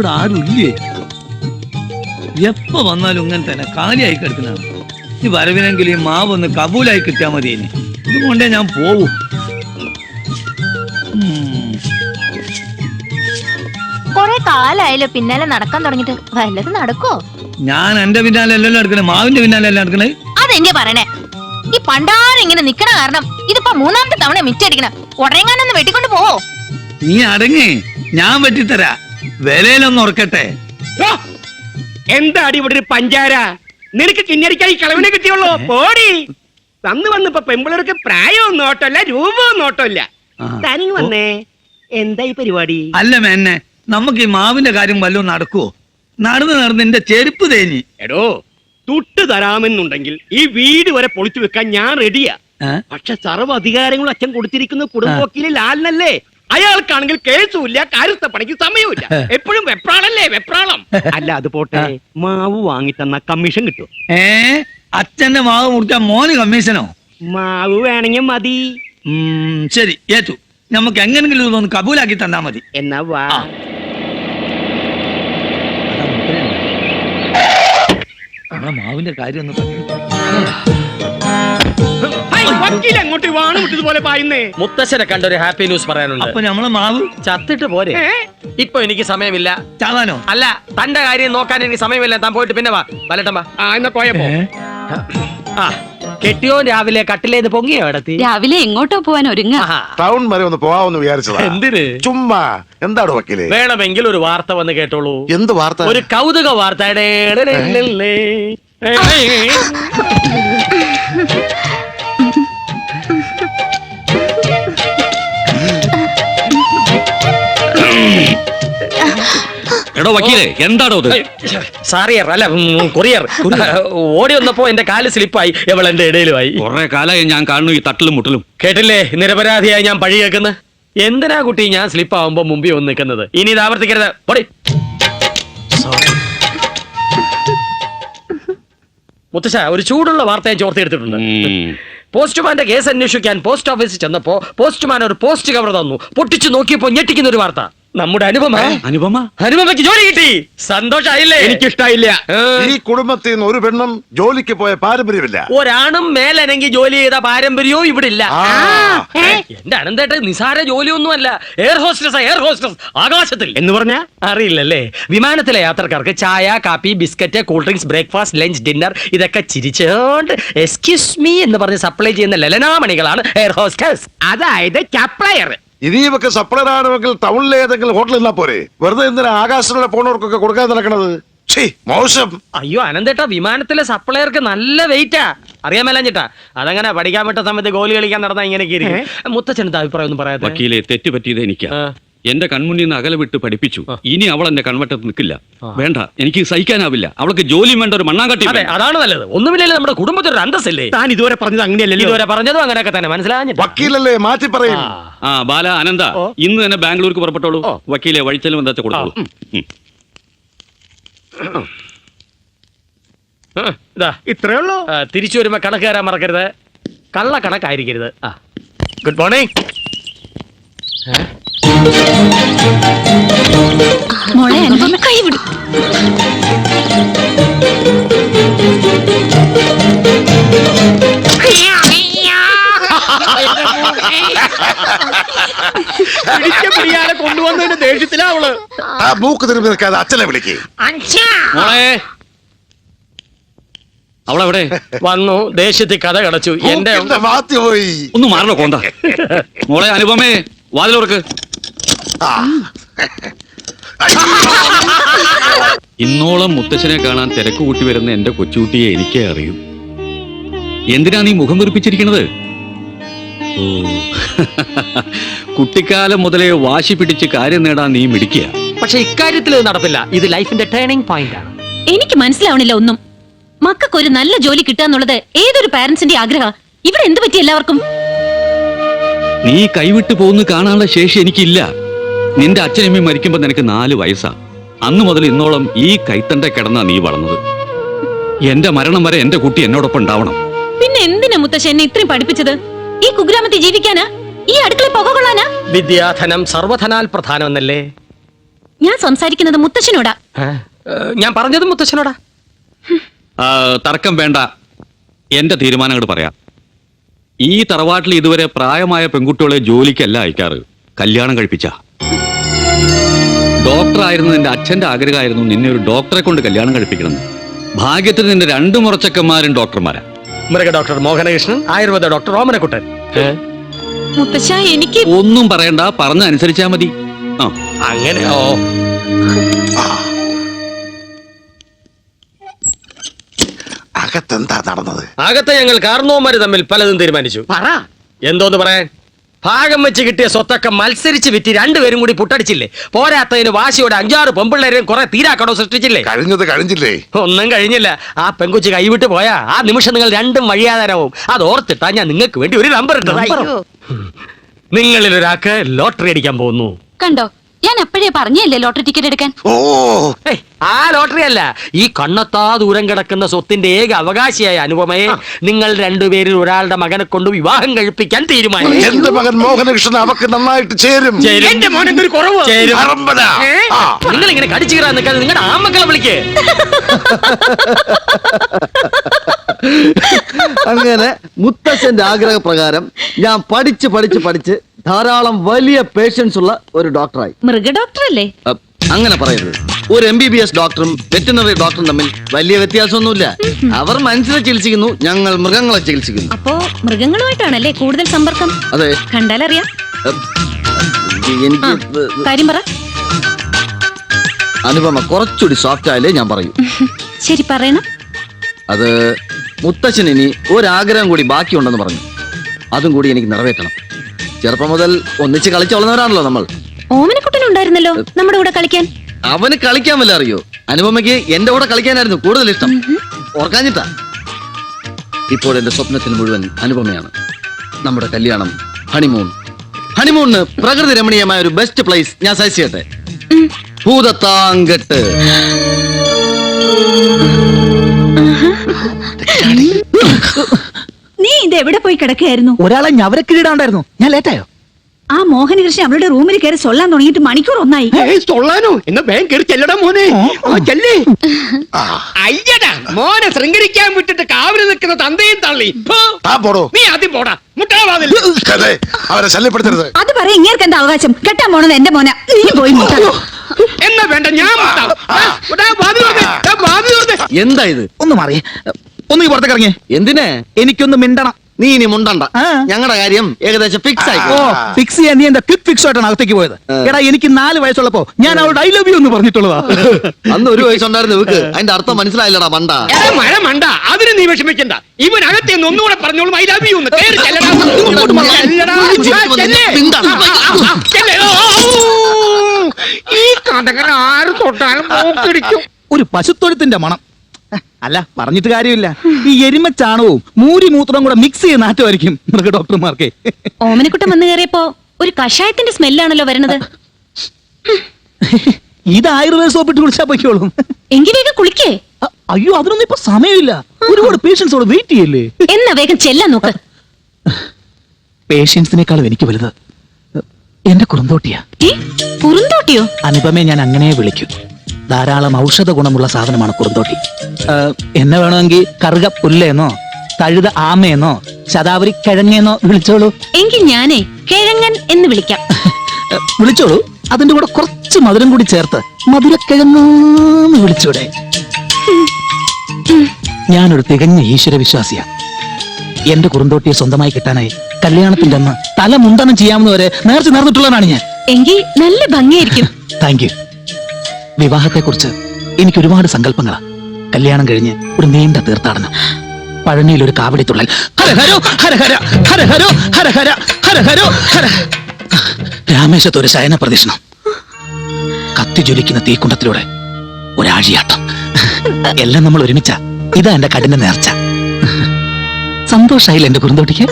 ഇവിടെ ആരും ഇല്ലേ? എപ്പോ വന്നാലും ഇങ്ങനെ തന്നെ കാലിയായി കിടക്കുന്നതാണ്. ഈ വരവിനെങ്കിൽ ഈ മാവ് ഒന്ന് കബൂലായി കിട്ടിയാ മതി. ഇനി ഇതുകൊണ്ടേ ഞാൻ പോവും. കൊറേ കാലായാലോ പിന്നാലെ നടക്കാൻ തുടങ്ങിട്ട്. വല്ലതും നടക്കോ? ഞാൻ എന്റെ പിന്നാലെ എല്ലാം നടക്കണേ, മാവിന്റെ പിന്നാലെ എല്ലാം നടക്കണേ. അതെന്താ പറയണേ? ഈ പണ്ടാരം ഇങ്ങനെ നിക്കണ കാരണം ഇതിപ്പോ മൂന്നാമത്തെ തവണ മിച്ചടിക്കണ. ഉടനെങ്ങാനൊന്ന് വെട്ടിക്കൊണ്ട് പോവോ? നീ അടങ്ങി, ഞാൻ വെട്ടിത്തരാ. വിലയിലൊന്ന് ഉറക്കട്ടെ. എന്താടി ഇവിടെ ഒരു പഞ്ചാര? നിനക്ക് കിഞ്ഞടിക്കാൻ ഈ കളവിനെ കിട്ടിയുള്ളൂ. പോടി. തന്നു വന്നിപ്പോ പെമ്പിളർക്ക് പ്രായവും നോട്ടമില്ല, രൂപവും നോട്ടമില്ല. തനി വന്നേ, എന്താ ഈ പരിപാടി? അല്ല മേന്നെ, നമുക്ക് ഈ മാവിന്റെ കാര്യം വല്ലതും നടക്കുവോ? നടന്ന് എന്റെ ചെരുപ്പ് തേഞ്ഞി. എടോ, തുട്ട് തരാമെന്നുണ്ടെങ്കിൽ ഈ വീട് വരെ പൊളിച്ചു വെക്കാൻ ഞാൻ റെഡിയാ. പക്ഷെ സർവ്വ അധികാരങ്ങളും അച്ഛൻ കൊടുത്തിരിക്കുന്ന കുടുംബവക്കീലിൽ ലാലിനല്ലേ. അയാൾക്കാണെങ്കിൽ കേസുമില്ല, കാര്യസ്ഥ പണിക്ക് സമയമില്ല. എപ്പോഴും വെപ്രാളല്ലേ വെപ്രാളം. അല്ല അത് പോട്ടെ, മാവ് വാങ്ങി തന്ന കമ്മീഷൻ കിട്ടും. അച്ഛന്റെ മാവ് മുറിച്ചാൽ മോന് കമ്മീഷനോ? മാവ് വേണമെങ്കിൽ മതി. ശരി, ഏറ്റു. നമുക്ക് എങ്ങനെങ്കിലും ഇതൊന്ന് കബൂലാക്കി തന്നാ മതി. എന്നാ വാ. മാവിന്റെ കാര്യം ഒന്ന് അങ്ങോട്ട് വാണ് വിട്ടതുപോലെ പായുന്നേ. മുത്തശ്ശനെ കണ്ടൊരു ഹാപ്പി ന്യൂസ് പറയാനുണ്ട്. അപ്പൊ നമ്മളെ മാവ് ചത്തിട്ട് പോരെ? ഇപ്പൊ എനിക്ക് സമയമില്ല. ചാവാനോ? അല്ല, തന്റെ കാര്യം നോക്കാൻ എനിക്ക് സമയമില്ല. താൻ പോയിട്ട് പിന്നെ വാ. വലട്ടം വാ. എന്നാ പോയപ്പോ കെട്ടിയോ രാവിലെ കട്ടിലേത് പൊങ്ങിയോ ഇടത്തി? രാവിലെ എങ്ങോട്ടോ പോവാൻ ഒരുങ്ങ. ടൗൺ വരെ ഒന്ന് പോവാന്ന് വിചാരിച്ചതാ. എന്തിന്? ചുമ്മാ. എന്താണ് വക്കീലേ? വേണമെങ്കിൽ ഒരു വാർത്ത വന്ന് കേട്ടോളൂ. എന്ത് വാർത്ത? ഒരു കൗതുക വാർത്ത. എടോ വക്കീലേ, എന്താണോ ഇത്? സാറിയർ അല്ല, കൊറിയർ. ഓടി വന്നപ്പോ എന്റെ കാല് സ്ലിപ്പായി. എവൾ എന്റെ ഇടയിലുമായി. കുറെ കാലമായി ഞാൻ കാണുന്നു ഈ തട്ടലും മുട്ടലും. കേട്ടില്ലേ, നിരപരാധിയായി ഞാൻ പഴി കേൾക്കുന്നത്. എന്തിനാ കുട്ടി ഞാൻ സ്ലിപ്പ് ആവുമ്പോ മുമ്പിൽ വന്ന് നിൽക്കുന്നത്? ഇനി ഇത് ആവർത്തിക്കരുത്. പൊടി. മുത്തശ്ശ, ഒരു ചൂടുള്ള വാർത്ത ഞാൻ ചോർത്തെടുത്തിട്ടുണ്ട്. പോസ്റ്റ്മാന്റെ കേസ് അന്വേഷിക്കാൻ പോസ്റ്റ് ഓഫീസിൽ ചെന്നപ്പോ പോസ്റ്റ്മാൻ ഒരു പോസ്റ്റ് കവർ തന്നു. പൊട്ടിച്ചു നോക്കിയപ്പോ ഞെട്ടിക്കുന്ന ഒരു വാർത്ത. നമ്മുടെ അനുപമയ്ക്ക് ജോലി കിട്ടി. സന്തോഷായില്ലേ? എനിക്കിഷ്ടായില്ല. ഈ കുടുംബത്തിൽ നിന്ന് ഒരു പെണ്ണും ജോലിക്ക് പോയ പാരമ്പര്യമില്ല. ഒരാണും മേലനങ്ങി ജോലി ചെയ്ത പാരമ്പര്യവും ഇവിടെ ഇല്ല. എന്റെ അനന്തേട്ട നിസാര ജോലിയൊന്നുമല്ല. എയർ ഹോസ്റ്റസ്, എയർ ഹോസ്റ്റസ്, ആകാശത്തിൽ എന്ന് പറഞ്ഞ അറിയില്ലല്ലേ? വിമാനത്തിലെ യാത്രക്കാർക്ക് ചായ, കാപ്പി, biscuit, cool drinks, breakfast, lunch, dinner ഇതൊക്കെ ചിരിച്ചോണ്ട് എക്സ്ക്യൂസ് മീ എന്ന് പറഞ്ഞ് സപ്ലൈ ചെയ്യുന്ന ലലനാമണികളാണ് എയർ ഹോസ്റ്റസ്. അതായത് സപ്ലയർ. ഇനിയൊക്കെ സപ്ലൈ ആണെങ്കിൽ ടൗണിലെ ഏതെങ്കിലും ഹോട്ടലിൽ നിന്നാ പോരെ? വെറുതെ എന്തിനാ ആകാശത്തിലൂടെ പോണവർക്കൊക്കെ കൊടുക്കാൻ നടക്കണത്? മോശം. അയ്യോ അനന്തേട്ടാ, വിമാനത്തിലെ സപ്ലയർക്ക് നല്ല വെയിറ്റാ. അറിയാൻ മേലാഞ്ഞിട്ടാ. അതങ്ങനെ പഠിക്കാൻ പറ്റ സമയത്ത് ഗോലി കളിക്കാൻ നടന്ന ഇങ്ങനെയൊക്കെ ഇരിക്കും. മുത്തച്ഛനത്തെ അഭിപ്രായം ഒന്നും പറയാതെ. വക്കീലെ, തെറ്റ് പറ്റിയത് എനിക്കാ. എന്റെ കൺമുന്നിൽ നിന്ന് അകലെ വിട്ട് പഠിപ്പിച്ചു. ഇനി അവൾ എന്റെ കൺവട്ടത്ത് നിൽക്കില്ല. വേണ്ട, എനിക്ക് സഹിക്കാനാവില്ല. അവൾക്ക് ജോലിയും വേണ്ട, ഒരു മണ്ണാങ്കട്ടി. അതാണ് നല്ലത്. ഒന്നുമില്ലല്ലോ, നമ്മുടെ കുടുംബത്തിൽ ഒരു അന്തസ്സല്ലേ. താൻ ഇതുവരെ പറഞ്ഞത് അങ്ങനെയല്ലല്ലോ. ഇതുവരെ പറഞ്ഞതും അങ്ങനെയൊക്കെ തന്നെ. മനസ്സിലാഞ്ഞിട്ട് വക്കീലല്ലേ, മാറ്റി പറയും. ബാല, അനന്ത, ഇന്ന് തന്നെ ബാംഗ്ലൂർക്ക് പുറപ്പെട്ടോളൂ. വക്കീലെ, വഴിച്ചെലവ് എന്താ കൊടുത്തോളൂ. ഇത്രേ ഉള്ളൂ. തിരിച്ചു വരുമ്പോ കണക്ക് തരാൻ മറക്കരുത്. കള്ള കണക്കായിരിക്കരുത്. Good morning. മോളെ അനുപമ കൈ വിടും. കൊണ്ടുവന്നതിന്റെ ദേഷ്യത്തിലാ അവള്. മൂക്ക് തിരുമ്പി നിൽക്കാതെ അച്ഛനെ വിളിക്കേ. അവളെവിടെ? വന്നു, ദേഷ്യത്തിൽ കഥ കടച്ചു. എന്റെ മാറ്റി പോയി. ഒന്ന് മാറണോ കോന്ത? മോളെ അനുപമേ, വാതിലോർക്ക്. ഇന്നോളം മുത്തശ്ശനെ കാണാൻ തിരക്ക് കൂട്ടി വരുന്ന എന്റെ കൊച്ചുകുട്ടിയെ എനിക്കേ അറിയൂ. എന്തിനാ നീ മുഖം വീർപ്പിച്ചിരിക്കണത്? ഓ, കുട്ടിക്കാലം മുതലേ വാശി പിടിച്ച് കാര്യം നേടാൻ നീ മിടിക്കുക. പക്ഷെ ഇക്കാര്യത്തിൽ ഇത് നടപ്പില്ല. ഇത് ലൈഫിന്റെ ടേണിംഗ് പോയിന്റ് ആണ്. എനിക്ക് മനസ്സിലാവണില്ല ഒന്നും. മക്കൾക്ക് ഒരു നല്ല ജോലി കിട്ടുക എന്നുള്ളത് ഏതൊരു പാരന്റ്സിന്റെ ആഗ്രഹം. ഇവിടെ എന്ത് പറ്റി എല്ലാവർക്കും? നീ കൈവിട്ടു പോകുന്ന കാണാനുള്ള ശേഷി എനിക്കില്ല. നിന്റെ അച്ഛനമ്മയും മരിക്കുമ്പോ നിനക്ക് 4 വയസ്സാ. അന്നു മുതൽ ഇന്നോളം ഈ കൈത്തണ്ട കിടന്നാ നീ വളർന്നത്. എന്റെ മരണം വരെ എന്റെ കുട്ടി എന്നോടൊപ്പം ഉണ്ടാവണം. പിന്നെ എന്തിനാ മുത്തശ്ശ എന്നെ ഇത്രയും പഠിപ്പിച്ചത്? ഈ കുഗ്രാമത്തിൽ ജീവിക്കാനാ? ഈ അടുക്കള പുക കൊള്ളാനാ? വിദ്യാധനം സർവധനാൽ പ്രധാനമെന്നല്ലേ? ഞാൻ സംസാരിക്കുന്നത് മുത്തശ്ശനോടാ. ഞാൻ പറഞ്ഞത് മുത്തശ്ശനോടാ. തർക്കം വേണ്ട, എന്റെ തീരുമാനങ്ങൾ പറയാം. ഈ തറവാട്ടിൽ ഇതുവരെ പ്രായമായ പെൺകുട്ടികളെ ജോലിക്കല്ല അയക്കാറ്, കല്യാണം കഴിപ്പിച്ച. ഡോക്ടറായിരുന്നു നിന്റെ അച്ഛന്റെ ആഗ്രഹമായിരുന്നു നിന്നെ ഒരു ഡോക്ടറെ കൊണ്ട് കല്യാണം കഴിപ്പിക്കണം. ഭാഗ്യത്തിന് നിന്റെ 2 മുറച്ചക്കന്മാരും ഡോക്ടർമാരാ. മൃഗ ഡോക്ടർ മോഹനകൃഷ്ണൻ, ആയുർവേദ ഡോക്ടർ ഓമനക്കുട്ടൻ. മുത്തശ്ശ, എനിക്ക് ഒന്നും പറയണ്ട, പറഞ്ഞ അനുസരിച്ചാ മതി. ആ, അങ്ങനെയോ? അകത്തെന്താ നടന്നത്? അകത്തെ ഞങ്ങൾ കാരണവന്മാര് തമ്മിൽ പലതും തീരുമാനിച്ചു. പറ. എന്തോന്ന് പറയാൻ? ഭാഗം വെച്ച് കിട്ടിയ സ്വത്തൊക്കെ മത്സരിച്ച് വിറ്റ് 2 പേരും കൂടി പുട്ടടിച്ചില്ലേ? പോരാത്തതിന് വാശിയോടെ 5-6 പെമ്പിള്ളേരെയും കുറെ തീരാക്കടോ സൃഷ്ടിച്ചില്ലേ? കഴിഞ്ഞത് കഴിഞ്ഞില്ലേ? ഒന്നും കഴിഞ്ഞില്ല. ആ പെങ്കുച്ച് കൈവിട്ട് പോയാ ആ നിമിഷം നിങ്ങൾ 2 വഴിയാധാരവും. അത് ഓർത്തിട്ടാ ഞാൻ നിങ്ങൾക്ക് വേണ്ടി ഒരു നമ്പർ ഇട്ടത്. നിങ്ങളിൽ ഒരാൾക്ക് ലോട്ടറി അടിക്കാൻ പോകുന്നു. കണ്ടോ, ഞാൻ എപ്പോഴേ പറഞ്ഞല്ലേ ലോട്ടറി ടിക്കറ്റ് എടുക്കാൻ. ഓ, ഏയ്, ആ ലോട്ടറി അല്ല, ഈ കണ്ണത്താ ദൂരം കിടക്കുന്ന സ്വത്തിന്റെ ഏക അവകാശിയായ അനുപമയെ നിങ്ങൾ 2 പേരിൽ ഒരാളുടെ മകനെ കൊണ്ട് വിവാഹം കഴിപ്പിക്കാൻ തീരുമാനിച്ചു. എന്റെ മകൻ മോഹനകൃഷ്ണൻ അവക്ക് നന്നായിട്ട് ചേരും. എന്റെ മോനെന്തൊരു കുറവ്. ചേരും. അറമ്പന. ആ. നിങ്ങൾ ഇങ്ങനെ കടിച്ചു കയറാൻ നിൽക്കാതെ നിങ്ങളുടെ ആമക്കളെ വിളിക്കേ. അങ്ങനെ മുത്തച്ഛന്റെ ആഗ്രഹപ്രകാരം ഞാൻ പഠിച്ച് ധാരാളം വലിയ പേഷ്യൻസ് ഉള്ള ഒരു ഡോക്ടറായി. മൃഗ ഡോക്ടർ അല്ലേ? അങ്ങനെ പറയരുത്. ഒരു MBBS ഡോക്ടറും വെറ്റിനറി ഡോക്ടറും തമ്മിൽ വലിയ വ്യത്യാസമൊന്നുമില്ല. അവർ മനുഷ്യരെ ചികിത്സിക്കുന്നു, ഞങ്ങൾ മൃഗങ്ങളെ ചികിത്സിക്കുന്നു. അപ്പോ മൃഗങ്ങളുമായിട്ടാണല്ലേ കൂടുതൽ സമ്പർക്കം? അതെ. കണ്ടാലറിയാം. എനിക്ക് കാര്യം പറ. അനുപമ കുറച്ചുകൂടി സോഫ്റ്റ് ആയാലേ ഞാൻ പറയൂ. ശരി, പറയണം. അത് മുത്തച്ഛൻ ഇനി ഒരാഗ്രഹം കൂടി ബാക്കിയുണ്ടെന്ന് പറഞ്ഞു. അതും കൂടി എനിക്ക് നിറവേറ്റണം. ചെറുപ്പം മുതൽ ഒന്നിച്ച് കളിച്ചു വളർന്നവരാണല്ലോ നമ്മൾ. ഓമനക്കുട്ടനുണ്ടായിരുന്നല്ലോ നമ്മുടെ കൂടെ കളിക്കാൻ. അവന് കളിക്കാൻ വല്ല അറിയോ? അനുപമയ്ക്ക് എന്റെ കൂടെ കളിക്കാനായിരുന്നു കൂടുതൽ ഇഷ്ടം. ഓർക്കാഞ്ഞിട്ടാ. ഇപ്പോൾ എന്റെ സ്വപ്നത്തിൽ മുഴുവൻ അനുപമയാണ്. നമ്മുടെ കല്യാണം, ഹണിമൂണിന് പ്രകൃതി രമണീയമായ ഒരു ബെസ്റ്റ് പ്ലേസ് ഞാൻ സജസ്റ്റ് ചെയ്യട്ടെ. ഭൂതത്താങ്കെട്ട്. നീ ഇത് എവിടെ പോയി കിടക്കുകയായിരുന്നു? ഒരാളെ ഞവരക്കിടാണ്ടായിരുന്നു. ഞാൻ ലേറ്റായോ? ആ മോഹനകൃഷ്ണൻ അവളുടെ റൂമിൽ കയറി സൊല്ലാൻ തുടങ്ങിയിട്ട് മണിക്കൂർ ഒന്നായി. തൊള്ളാനോ? എന്നാ വേഗം കയറി ചെല്ലടാ മോനെ. ചെല്ലേ. അയ്യടാ, മോനെ ശൃംഗരിക്കാൻ വിട്ടിട്ട് കാവല് നിൽക്കുന്ന തന്തയും തള്ളി. പോടോ. നീ ആദ്യം പോടാ. മുട്ടാവാതിൽ. അവരെ ശല്യപ്പെടുത്തരുത്. അത് പറയാൻ ഇങ്ങേർക്ക് എന്താ അവകാശം? കെട്ടാൻ പോണത് എന്റെ മോനെ. നീ പോയി മുട്ടാ. എന്നാ വേണ്ട, ഞാൻ മുട്ടാം. എന്താ ഇത്? ഒന്ന് മാറിയേ, ഒന്ന് പുറത്തേക്ക് ഇറങ്ങിയേ. എന്തിനെ? എനിക്കൊന്ന് മിണ്ടണം. നീ ഇനി മുണ്ടണ്ട. ഞങ്ങളുടെ കാര്യം ഏകദേശം ഫിക്സ് ആയി. ഓ, ഫിക്സ് ചെയ്യാൻ നീ എന്താ ക്വിക്ക് ഫിക്സ് ആയിട്ടാണ് അകത്തേക്ക് പോയത്? എടാ, എനിക്ക് 4 വയസ്സുള്ളപ്പോ ഞാൻ അവളുടെ ഐ ലവ് യു എന്ന് പറഞ്ഞിട്ടുള്ളതാ. അന്ന് 1 വയസ്സുണ്ടായിരുന്നു ഇവക്ക്. അതിന്റെ അർത്ഥം മനസ്സിലായില്ലടാ മണ്ട. മഴ മണ്ട, അതിന് നീ വിഷമിക്കണ്ട. ഇവനകത്തെ ഒന്നുകൂടെ പറഞ്ഞോളും ഐ ലവ് യു എന്ന്. കേറി ചെല്ലടാ. ഈ കഥകൾ ആര് തൊട്ടാലും മൂക്കിടിക്കും. ഒരു പശുത്തൊഴുത്തിന്റെ മണം. അല്ല, പറഞ്ഞിട്ട് കാര്യമില്ല. ഈ എരുമച്ചാണവും മൂത്രവും കൂടെ മിക്സ് ചെയ്ത് നാട്ടുമായിരിക്കും മൃഗ ഡോക്ടർമാർക്ക്. ഓമനക്കുട്ടൻ വന്നു കയറിയപ്പോ ഒരു കഷായത്തിന്റെ സ്മെല്ലാണല്ലോ വരുന്നത്. ഇത് ആയുർവേദ സോപ്പിട്ട് കുളിച്ചാ പൊയ്ക്കോളും. എങ്കിൽ വേഗം കുളിക്കേ. അയ്യോ, അതിനൊന്നും ഇപ്പൊ സമയമില്ല. ഒരുപാട് പേഷ്യൻസോട് വെയിറ്റ് ചെയ്യല്ലേ. എന്നാ വേഗം ചെല്ലാൻ നോക്ക്. പേഷ്യൻസിനേക്കാളും എനിക്ക് വലുത് എന്റെ കുറുന്തോട്ടിയാ. കുറുന്തോട്ടിയോ? അനുപമയെ ഞാൻ അങ്ങനെ വിളിക്കും. ധാരാളം ഔഷധ ഗുണമുള്ള സാധനമാണ് കുറുന്തോട്ടി. എന്നെ വേണമെങ്കിൽ കറുക പുല്ലേന്നോ കഴുത ആമയെന്നോ ശതാവരി കിഴങ്ങേന്നോ വിളിച്ചോളൂ. എങ്കിൽ ഞാനേ കിഴങ്ങൻ എന്ന് വിളിക്കാം. വിളിച്ചോളൂ. അതിന്റെ കൂടെ കുറച്ച് മധുരം കൂടി ചേർത്ത് മധുരക്കിഴങ്ങെന്ന് വിളിച്ചൂടെ? ഞാനൊരു തികഞ്ഞ ഈശ്വര വിശ്വാസിയാ. എന്റെ കുറുന്തോട്ടിയെ സ്വന്തമായി കിട്ടാനായി കല്യാണത്തിന്റെ അന്ന് തല മുണ്ടനം ചെയ്യാവുന്നവരെ നേർച്ച നേർന്നിട്ടുള്ളതാണ് ഞാൻ. എങ്കിൽ നല്ല ഭംഗിയായിരിക്കും. Thank you. വിവാഹത്തെക്കുറിച്ച് എനിക്ക് ഒരുപാട് സങ്കല്പങ്ങളാ. കല്യാണം കഴിഞ്ഞ് ഒരു നീണ്ട തീർത്ഥാടനം, പഴനിയിൽ ഒരു കാവടിത്തുള്ളൽ, ഹരഹരോ ഹരഹര ഹരഹരോ ഹരഹര ഹരഹരോ ഹര, രാമേശത്ത് ഒരു ശയന പ്രദക്ഷിണം, കത്തി ജ്വലിക്കുന്ന തീക്കുണ്ടത്തിലൂടെ ഒരാഴിയാട്ടം. എല്ലാം നമ്മൾ ഒരുമിച്ച. ഇതാ എന്റെ കഠിന നേർച്ച. സന്തോഷായില്ല എന്റെ കുറുന്തോട്ടിക്ക്?